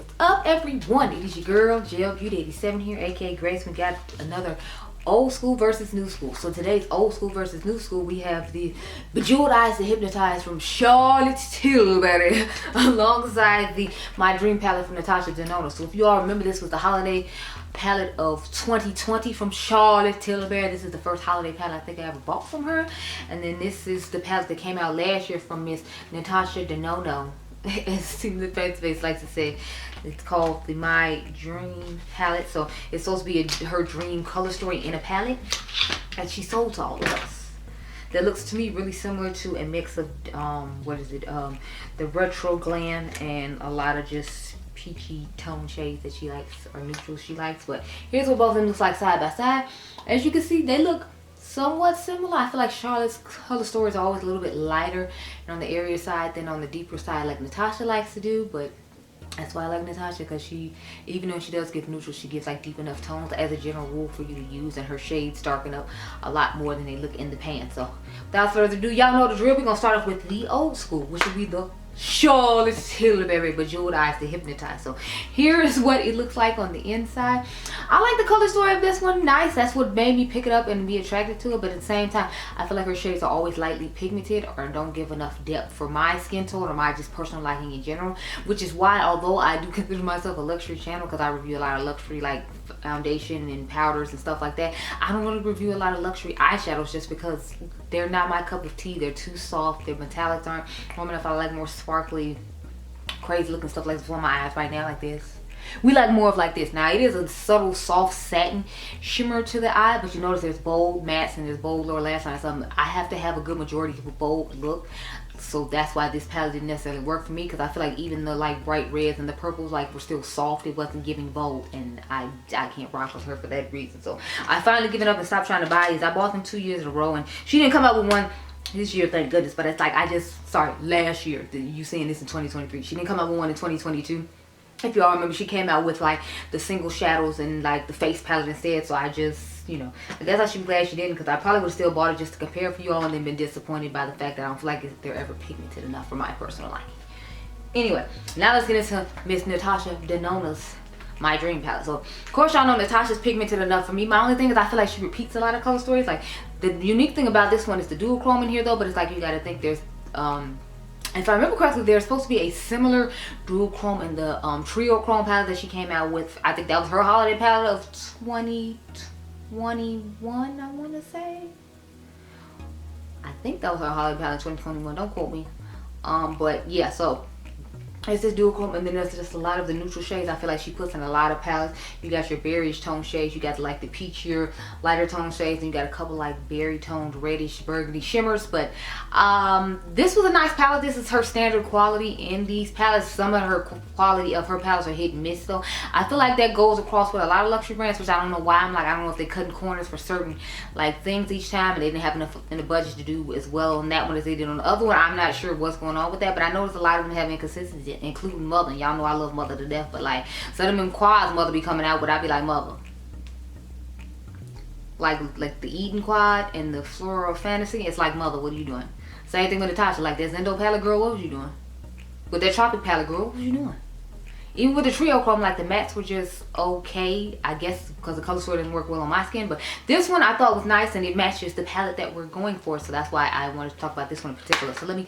What's up, everyone? It is your girl, Beauty 87 here, aka Grace. We got another old school versus new school. So today's old school versus new school, we have the Bejeweled Eyes to Hypnotize from Charlotte Tilbury alongside the My Dream palette from Natasha Denona. So if you all remember, this was the holiday palette of 2020 from Charlotte Tilbury. This is the first holiday palette I think I ever bought from her. And then this is the palette that came out last year from Miss Natasha Denona. As the face likes to say, it's called the My Dream palette. So it's supposed to be her dream color story in a palette, and she sold to all of us. That looks to me really similar to a mix of the retro glam and a lot of just peachy tone shades that she likes, or neutrals she likes. But here's what both of them looks like side by side. As you can see, they look somewhat similar. I feel like Charlotte's color stories are always a little bit lighter and on the airier side than on the deeper side like Natasha likes to do. But that's why I like Natasha, because she, even though she does give neutral, she gives like deep enough tones as a general rule for you to use, and her shades darken up a lot more than they look in the pan. So without further ado, y'all know the drill. We're gonna start off with the old school, which will be the Charlotte Tilbury Bejeweled Eyes to Hypnotize. So here is what it looks like on the inside. I like the color story of this one. Nice. That's what made me pick it up and be attracted to it. But at the same time, I feel like her shades are always lightly pigmented or don't give enough depth for my skin tone or my just personal liking in general. Which is why, although I do consider myself a luxury channel because I review a lot of luxury like foundation and powders and stuff like that, I don't really review a lot of luxury eyeshadows just because they're not my cup of tea. They're too soft. Their metallics aren't warm enough. I like more sparkly, crazy looking stuff like this on my eyes right now, like this. We like more of like this. Now it is a subtle soft satin shimmer to the eye, but you notice there's bold mattes and there's bold lower lash line. So I have to have a good majority of a bold look. So that's why this palette didn't necessarily work for me, because I feel like even the like bright reds and the purples like were still soft. It wasn't giving bold, and I can't rock with her for that reason. So I finally given up and stopped trying to buy these. I bought them 2 years in a row, and she didn't come out with one this year, thank goodness. But it's like last year. You saying this in 2023? She didn't come out with one in 2022. If y'all remember, she came out with like the single shadows and like the face palette instead. So I just, you know, I guess I should be glad she didn't, because I probably would have still bought it just to compare for y'all and then been disappointed by the fact that I don't feel like they're ever pigmented enough for my personal liking. Anyway, now let's get into Miss Natasha Denona's My Dream palette. So of course y'all know Natasha's pigmented enough for me. My only thing is I feel like she repeats a lot of color stories. Like the unique thing about this one is the dual chrome in here though, but it's like you gotta think there's if I remember correctly, there's supposed to be a similar dual chrome in the trio chrome palette that she came out with. I think that was her holiday palette of 2021, I want to say. I think that was her holiday palette 2021. Don't quote me. But yeah, so it's this dual chrome, and then there's just a lot of the neutral shades. I feel like she puts in a lot of palettes. You got your berryish tone shades, you got like the peachier, lighter tone shades, and you got a couple like berry toned, reddish, burgundy shimmers. But this was a nice palette. This is her standard quality in these palettes. Some of her quality of her palettes are hit and miss though. I feel like that goes across with a lot of luxury brands, which I don't know why. I don't know if they're cutting corners for certain like things each time, and they didn't have enough in the budget to do as well on that one as they did on the other one. I'm not sure what's going on with that, but I noticed a lot of them have inconsistency, including Mother. Y'all know I love Mother to death, but like some of them quads Mother be coming out with, I'd be like, Mother, like the Eden quad and the Floral Fantasy, it's like, Mother, what are you doing? Same thing with Natasha, like that Zendo palette, girl, what was you doing? With that Tropic palette, girl, what was you doing? Even with the trio chrome, like the mattes were just okay, I guess because the color story didn't work well on my skin. But this one I thought was nice, and it matches the palette that we're going for, so that's why I wanted to talk about this one in particular. So let me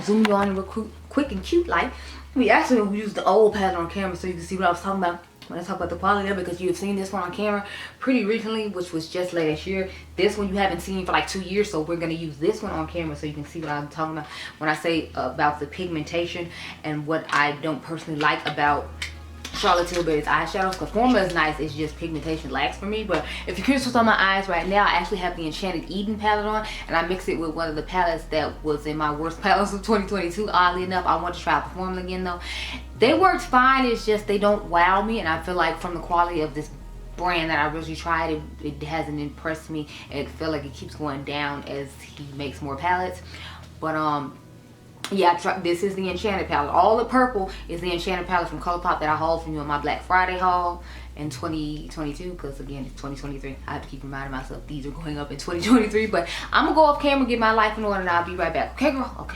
zoom you on and real quick and cute like. We actually used the old palette on camera so you can see what I was talking about when I talk about the quality of it, because you've seen this one on camera pretty recently, which was just last year. This one you haven't seen for like 2 years, so we're going to use this one on camera so you can see what I'm talking about when I say about the pigmentation and what I don't personally like about Charlotte Tilbury's eyeshadows. Because formula is nice, it's just pigmentation lacks for me. But if you're curious what's on my eyes right now, I actually have the Enchanted Eden palette on, and I mixed it with one of the palettes that was in my worst palettes of 2022. Oddly enough, I want to try out the formula again though. They worked fine, it's just they don't wow me, and I feel like from the quality of this brand that I originally tried, it hasn't impressed me. It feel like it keeps going down as he makes more palettes. But yeah, this is the Enchanted palette. All the purple is the Enchanted palette from ColourPop that I hauled from you on my Black Friday haul in 2022, because again it's 2023. I have to keep reminding myself these are going up in 2023. But I'm gonna go off camera, get my life in order, and I'll be right back. Okay, girl?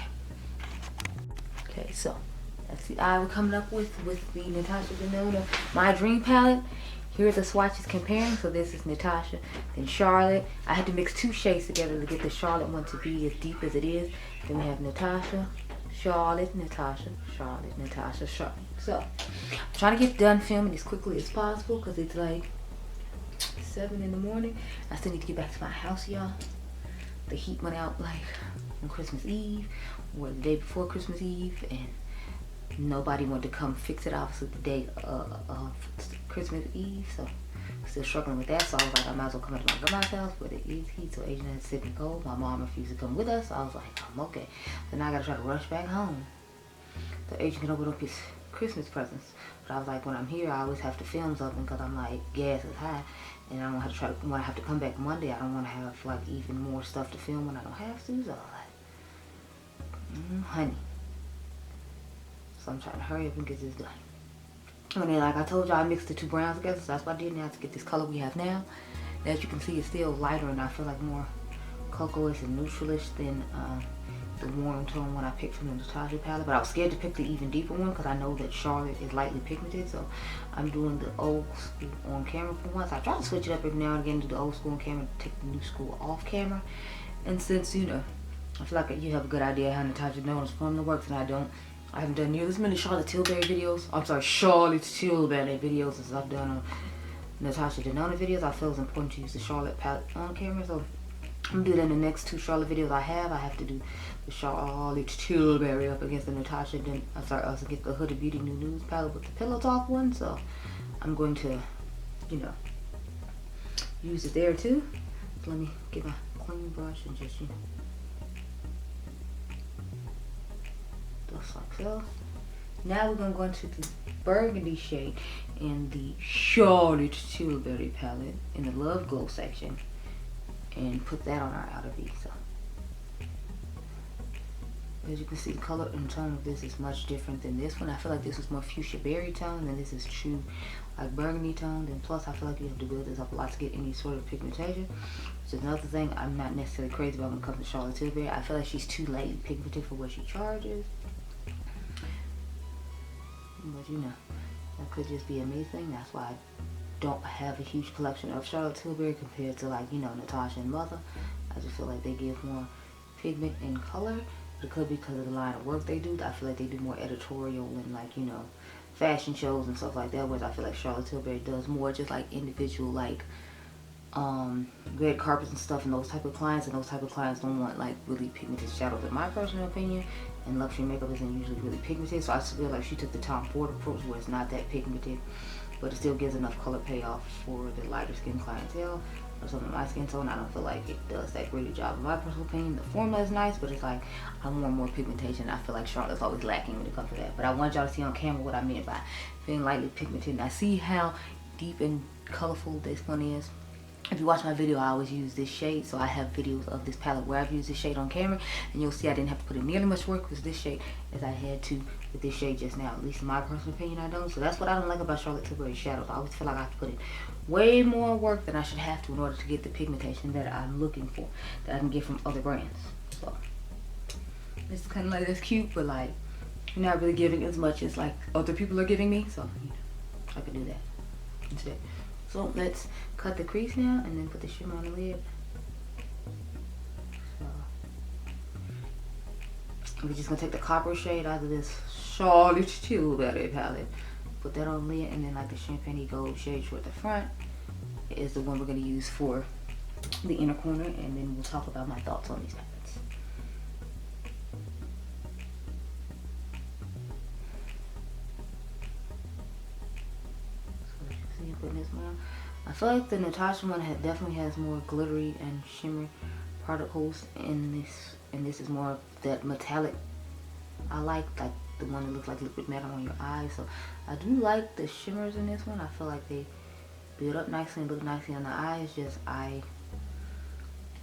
Okay, so That's the eye we're coming up with the Natasha Denona My Dream palette. Here are the swatches comparing. So this is Natasha, then Charlotte. I had to mix 2 shades together to get the Charlotte one to be as deep as it is. Then we have Natasha, Charlotte, Natasha, Charlotte, Natasha, Charlotte. So I'm trying to get done filming as quickly as possible because it's like 7 in the morning. I still need to get back to my house, y'all. The heat went out like on Christmas Eve or the day before Christmas Eve, and nobody wanted to come fix it off the day of Christmas Eve, so I'm still struggling with that. So I was like, I might as well come to my grandma's house where there is heat. So Adrian had sick and cold. My mom refused to come with us. So I was like, I'm okay. So now I gotta try to rush back home so Adrian can open up his Christmas presents. But I was like, when I'm here, I always have to film something because I'm like, gas is high, and I don't have to try to. When I have to come back Monday, I don't want to have like even more stuff to film when I don't have to. So I was like, honey. So I'm trying to hurry up and get this done. And then, like I told y'all, I mixed the 2 browns together, so that's what I did now to get this color we have now. As you can see, it's still lighter, and I feel like more cocoa-ish and neutralish than the warm tone one I picked from the Natasha palette. But I was scared to pick the even deeper one because I know that Charlotte is lightly pigmented, so I'm doing the old school on camera for once. I try to switch it up every now and again, do the old school on camera, take the new school off camera. And since, you know, I feel like you have a good idea how Natasha knows from the works, and I haven't done nearly as many Charlotte Tilbury videos. I'm sorry, Charlotte Tilbury videos as I've done on Natasha Denona videos. I feel it's important to use the Charlotte palette on camera. So I'm gonna do that in the next 2 Charlotte videos I have. I have to do the Charlotte Tilbury up against the Natasha, against the Huda Beauty New News palette with the Pillow Talk one. So I'm going to, you know, use it there too. So let me get my clean brush and just, you know, just like so. Now we're gonna go into the burgundy shade in the Charlotte Tilbury palette in the Love Glow section and put that on our outer V. So as you can see, the color and tone of this is much different than this one. I feel like this is more fuchsia berry tone, and this is true like burgundy tone. And plus I feel like you have to build this up a lot to get any sort of pigmentation, which is another thing I'm not necessarily crazy about when it comes to Charlotte Tilbury. I feel like she's too lightly pigmented for what she charges. But you know, that could just be a me thing. That's why I don't have a huge collection of Charlotte Tilbury compared to, like, you know, Natasha and Mother. I just feel like they give more pigment and color. It could be because of the line of work they do. I feel like they do more editorial and, like, you know, fashion shows and stuff like that, whereas I feel like Charlotte Tilbury does more just like individual, like red carpets and stuff, and those type of clients, and those type of clients don't want like really pigmented shadows in my personal opinion, and luxury makeup isn't usually really pigmented. So I feel like she took the Tom Ford approach where it's not that pigmented, but it still gives enough color payoff for the lighter skin clientele or some of my skin tone. I don't feel like it does that great job in my personal opinion. The formula is nice, but it's like I want more pigmentation. I feel like Charlotte's always lacking when it comes to that. But I want y'all to see on camera what I meant by being lightly pigmented, and I see how deep and colorful this one is. If you watch my video, I always use this shade, so I have videos of this palette where I've used this shade on camera, and you'll see I didn't have to put in nearly much work with this shade as I had to with this shade just now. At least in my personal opinion, I don't. So that's what I don't like about Charlotte Tilbury shadows. I always feel like I have to put in way more work than I should have to in order to get the pigmentation that I'm looking for, that I can get from other brands. So it's kind of like, that's cute, but like you're not really giving as much as like other people are giving me. So you know, I can do that instead. So let's cut the crease now and then put the shimmer on the lid. So we're just gonna take the copper shade out of this Charlotte Tilbury palette, put that on the lid, and then like the champagne gold shade toward the front is the one we're gonna use for the inner corner, and then we'll talk about my thoughts on these palettes. Putting this one, I feel like the Natasha one definitely has more glittery and shimmer particles in this, and this is more of that metallic. I like the one that looks like liquid metal on your eyes. So I do like the shimmers in this one. I feel like they build up nicely and look nicely on the eyes. Just I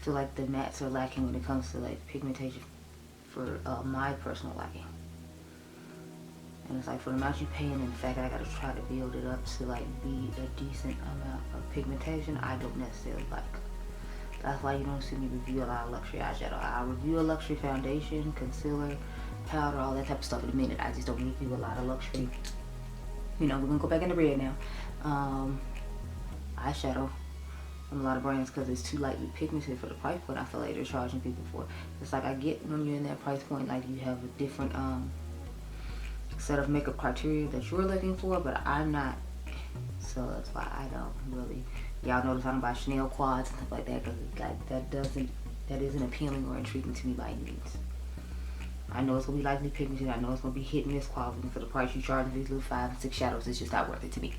feel like the mattes are lacking when it comes to like pigmentation for my personal liking. And it's like for the amount you pay, and the fact that I gotta try to build it up to like be a decent amount of pigmentation, I don't necessarily like. That's why you don't see me review a lot of luxury eyeshadow. I review a luxury foundation, concealer, powder, all that type of stuff in a minute. I just don't need to do a lot of luxury. You know, we're gonna go back into red now. Eyeshadow from a lot of brands because it's too lightly pigmented for the price point I feel like they're charging people for. It's like I get when you're in that price point, like you have a different set of makeup criteria that you're looking for, but I'm not. So that's why I don't really. Y'all notice I don't buy Chanel quads and stuff like that because like that isn't appealing or intriguing to me by any means. I know it's gonna be lightly pigmented. I know it's gonna be hit and miss quality, and for the price you charge these little 5 and 6 shadows, it's just not worth it to me.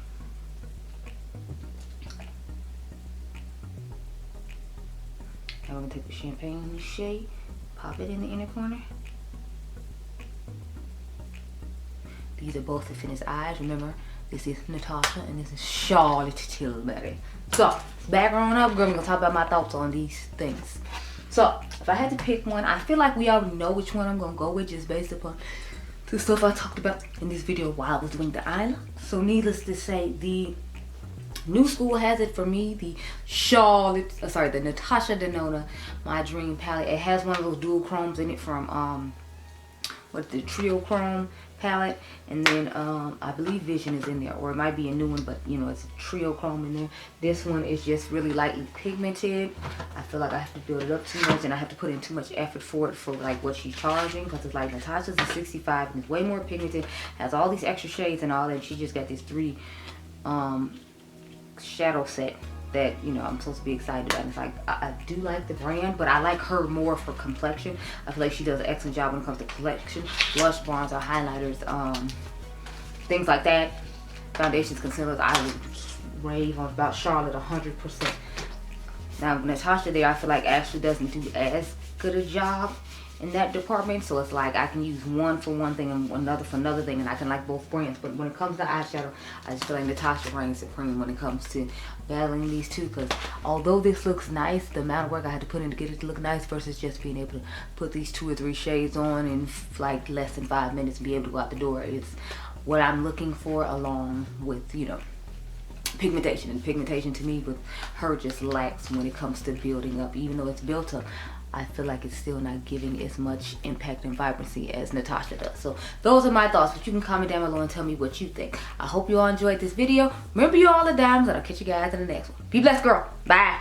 Now I'm gonna take the champagne shade, pop it in the inner corner. These are both the finished eyes. Remember, this is Natasha and this is Charlotte Tilbury. So, background up, girl, I'm gonna talk about my thoughts on these things. So, if I had to pick one, I feel like we already know which one I'm gonna go with just based upon the stuff I talked about in this video while I was doing the eyeliner. So, needless to say, the new school has it for me. The the Natasha Denona, My Dream palette. It has one of those dual chromes in it from the Trio Chrome palette, and then I believe Vision is in there, or it might be a new one, but you know, it's a Trio Chrome in there. This one is just really lightly pigmented. I feel like I have to build it up too much, and I have to put in too much effort for it for like what she's charging, because it's like Natasha's is 65 and it's way more pigmented, has all these extra shades and all that. She just got this 3 shadow set that, you know, I'm supposed to be excited about. And it's like, I do like the brand, but I like her more for complexion. I feel like she does an excellent job when it comes to complexion, blush, bronzer, highlighters, things like that. Foundations, concealers, I would rave on about Charlotte 100%. Now, Natasha there, I feel like Ashley doesn't do as good a job in that department, so it's like I can use one for one thing and another for another thing, and I can like both brands. But when it comes to eyeshadow, I just feel like Natasha reigns supreme when it comes to battling these two, because although this looks nice, the amount of work I had to put in to get it to look nice versus just being able to put these 2 or 3 shades on in like less than 5 minutes and be able to go out the door is what I'm looking for, along with, you know, pigmentation. And pigmentation to me with her just lacks when it comes to building up. Even though it's built up, I feel like it's still not giving as much impact and vibrancy as Natasha does. So those are my thoughts, but you can comment down below and tell me what you think. I hope you all enjoyed this video. Remember, you all are diamonds, and I'll catch you guys in the next one. Be blessed, girl. Bye.